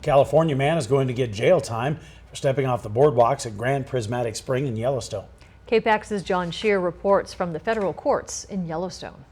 California man is going to get jail time for stepping off the boardwalks at Grand Prismatic Spring in Yellowstone. KPAX's John Shear reports from the federal courts in Yellowstone.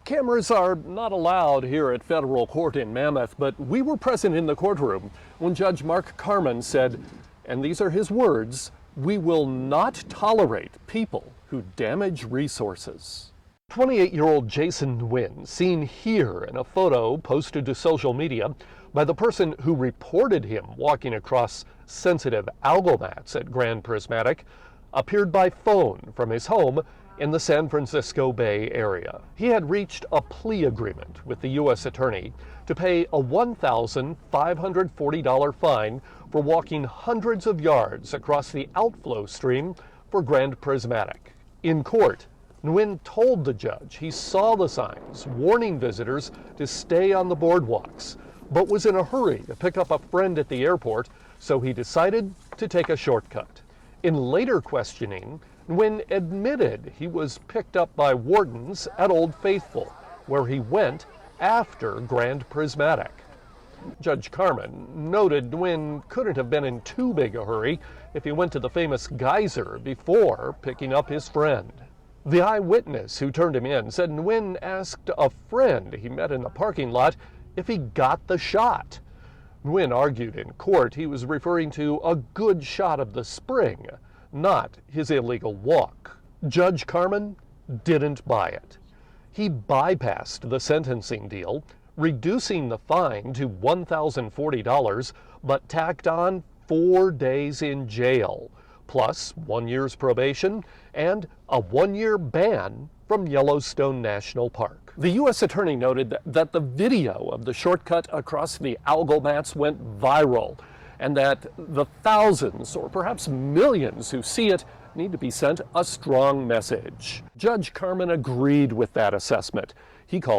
Cameras are not allowed here at federal court in Mammoth, but we were present in the courtroom when Judge Mark Carman said, and these are his words, "We will not tolerate people who damage resources." 28-year-old Jason Nguyen, seen here in a photo posted to social media by the person who reported him walking across sensitive algal mats at Grand Prismatic, appeared by phone from his home in the San Francisco Bay Area. He had reached a plea agreement with the U.S. Attorney to pay a $1,540 fine for walking hundreds of yards across the outflow stream for Grand Prismatic. In court, Nguyen told the judge he saw the signs warning visitors to stay on the boardwalks, but was in a hurry to pick up a friend at the airport, so he decided to take a shortcut. In later questioning, Nguyen admitted he was picked up by wardens at Old Faithful, where he went after Grand Prismatic. Judge Carman noted Nguyen couldn't have been in too big a hurry if he went to the famous geyser before picking up his friend. The eyewitness who turned him in said Nguyen asked a friend he met in the parking lot if he got the shot. Nguyen argued in court he was referring to a good shot of the spring, not his illegal walk. Judge Carman didn't buy it. He bypassed the sentencing deal, reducing the fine to $1,040, but tacked on 4 days in jail, plus 1 year's probation and a 1-year ban from Yellowstone National Park. The U.S. Attorney noted that the video of the shortcut across the algal mats went viral, and that the thousands or perhaps millions who see it need to be sent a strong message. Judge Carman agreed with that assessment. He called